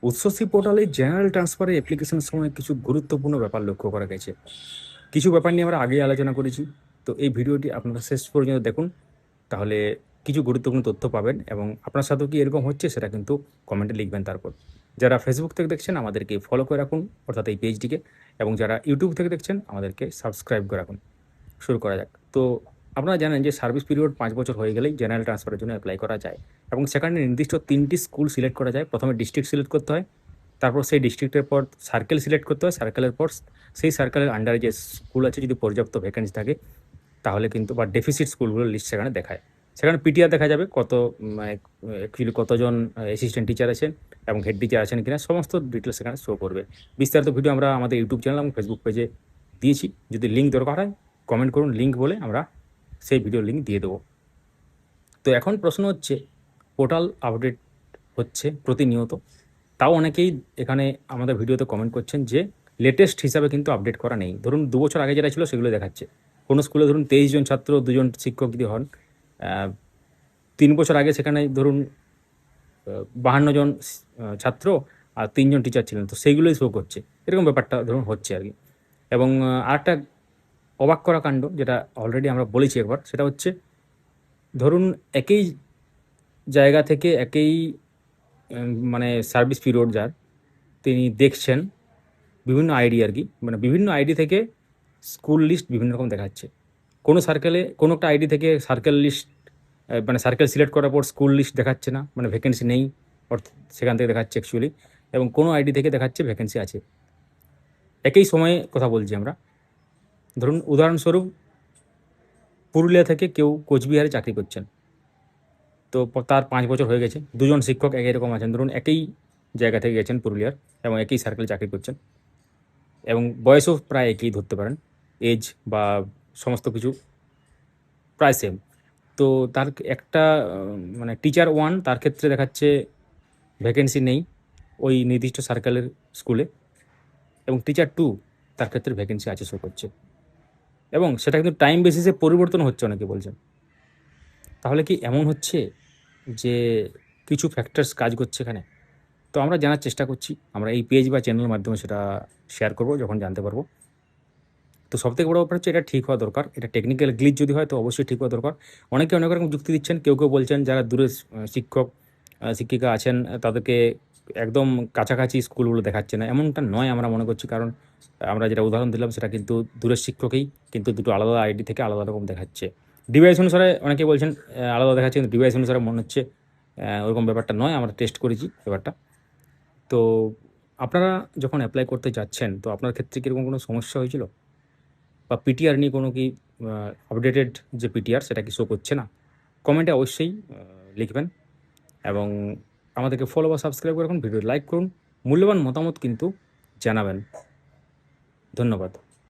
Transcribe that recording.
উচ্চশিক্ষা পোর্টালে জেনারেল ট্রান্সফারের অ্যাপ্লিকেশনের সময় কিছু গুরুত্বপূর্ণ ব্যাপার লক্ষ্য করা গেছে। কিছু ব্যাপার নিয়ে আমরা আগেই আলোচনা করেছি। তো এই ভিডিওটি আপনারা শেষ পর্যন্ত দেখুন, তাহলে কিছু গুরুত্বপূর্ণ তথ্য পাবেন এবং আপনার সাথেও কি এরকম হচ্ছে সেটা কিন্তু কমেন্টে লিখবেন তারপর। যারা ফেসবুক থেকে দেখছেন আমাদেরকে ফলো করে রাখুন, অর্থাৎ এই পেজটিকে, এবং যারা ইউটিউব থেকে দেখছেন আমাদেরকে সাবস্ক্রাইব করে রাখুন। শুরু করা যাক। তো আপনারা জানেন যে সার্ভিস পিরিয়ড ৫ বছর হয়ে গেলেই জেনারেল ট্রান্সফারের জন্য অ্যাপ্লাই করা যায় এবং সেখানে নির্দিষ্ট ৩টি স্কুল সিলেক্ট করা যায়। প্রথমে ডিস্ট্রিক্ট সিলেক্ট করতে হয়, তারপর সেই ডিস্ট্রিক্টের পর সার্কেল সিলেক্ট করতে হয়, সার্কেলের পর সেই সার্কেলের আন্ডারে যে স্কুল আছে যদি পর্যাপ্ত ভ্যাকেন্সি থাকে তাহলে কিন্তু, বা ডেফিসিট স্কুলগুলোর লিস্ট সেখানে দেখায়। সেখানে পিটিআর দেখা যাবে কত, মানে অ্যাকচুয়ালি কতজন অ্যাসিস্ট্যান্ট টিচার আছেন এবং হেড টিচার আছেন কিনা, সমস্ত ডিটেলস সেখানে শো করবে। বিস্তারিত ভিডিও আমরা আমাদের ইউটিউব চ্যানেল এবং ফেসবুক পেজে দিয়েছি। যদি লিঙ্ক দরকার হয় কমেন্ট করুন, লিঙ্ক বলে আমরা সেই ভিডিও লিঙ্ক দিয়ে দেবো। তো এখন প্রশ্ন হচ্ছে, পোর্টাল আপডেট হচ্ছে প্রতিনিয়ত, তাও অনেকেই এখানে আমাদের ভিডিওতে কমেন্ট করছেন যে লেটেস্ট হিসাবে কিন্তু আপডেট করা নেই। ধরুন ২ বছর আগে যেটা ছিল সেগুলো দেখাচ্ছে। কোনো স্কুলে ধরুন ২৩ জন ছাত্র, ২ জন শিক্ষক যদি হন, ৩ বছর আগে সেখানে ধরুন ৫২ জন ছাত্র আর ৩ জন টিচার ছিলেন, তো সেইগুলোই শো করছে। এরকম ব্যাপারটা ধরুন হচ্ছে আর কি। এবং আরেকটা অবাক করা কাণ্ড, যেটা অলরেডি আমরা বলেছি একবার, সেটা হচ্ছে ধরুন একই জায়গা থেকে একই মানে সার্ভিস পিরিয়ড যার, তিনি দেখছেন বিভিন্ন আইডি আর কি, মানে বিভিন্ন আইডি থেকে স্কুল লিস্ট বিভিন্ন রকম দেখাচ্ছে। কোনো সার্কেলে কোনো একটা আইডি থেকে সার্কেল লিস্ট, মানে সার্কেল সিলেক্ট করার পর স্কুল লিস্ট দেখাচ্ছে না, মানে ভ্যাকেন্সি নেই, অর্থাৎ সেখান থেকে দেখাচ্ছে অ্যাকচুয়ালি। এবং কোনো আইডি থেকে দেখাচ্ছে ভ্যাকেন্সি আছে। একই সময়ে কথা বলছি আমরা। ধরুন উদাহরণস্বরূপ পুরুলিয়া থেকে কেউ কোচবিহারে চাকরি করছেন, তো তার ৫ বছর হয়ে গেছে। ২ জন শিক্ষক একই রকম আছেন, ধরুন একই জায়গা থেকে গেছেন পুরুলিয়ার এবং একই সার্কেলে চাকরি করছেন এবং বয়সও প্রায় একই ধরতে পারেন, এজ বা সমস্ত কিছু প্রায় সেম। তো তার একটা মানে টিচার 1 তার ক্ষেত্রে দেখাচ্ছে ভ্যাকেন্সি নেই ওই নির্দিষ্ট সার্কেলের স্কুলে, এবং টিচার 2 তার ক্ষেত্রে ভ্যাকেন্সি আছে শো করছে, এবং সেটা কিন্তু টাইম বেসিসে পরিবর্তন হচ্ছে অনেকে বলছেন। তাহলে কি এমন হচ্ছে যে কিছু ফ্যাক্টরস কাজ করছে এখানে? তো আমরা জানার চেষ্টা করছি, আমরা এই পেজ বা চ্যানেলের মাধ্যমে সেটা শেয়ার করব যখন জানতে পারবো। তো সবথেকে বড় ব্যাপার হচ্ছে এটা ঠিক হওয়া দরকার। এটা টেকনিক্যাল গ্লিচ যদি হয় তো অবশ্যই ঠিক হওয়া দরকার। অনেকে অনেক রকম যুক্তি দিচ্ছেন। কেউ বলছেন যারা দূরে শিক্ষক শিক্ষিকা আছেন তাদেরকে একদম কাছাকাছি স্কুলগুলো দেখাচ্ছে না। এমনটা নয় আমরা মনে করছি, কারণ আমরা যেটা উদাহরণ দিলাম সেটা কিন্তু দূরের শিক্ষকই, কিন্তু দুটো আলাদা আইডি থেকে আলাদা রকম দেখাচ্ছে। ডিভাইস অনুসারে অনেকে বলছেন আলাদা দেখাচ্ছে, কিন্তু ডিভাইস অনুসারে মনে হচ্ছে ওরকম ব্যাপারটা নয়। আমরা টেস্ট করেছি ব্যাপারটা। তো আপনারা যখন অ্যাপ্লাই করতে যাচ্ছেন তো আপনার ক্ষেত্রে কীরকম কোনো সমস্যা হয়েছিল? বা পিটিআর নিয়ে কোনো কি আপডেটেড যে পিটিআর সেটা কি শো করছে না? কমেন্টে অবশ্যই লিখবেন এবং আমাদেরকে ফলো বা সাবস্ক্রাইব করে রাখুন, ভিডিও লাইক করুন, মূল্যবান মতামত কিন্তু জানাবেন। ধন্যবাদ।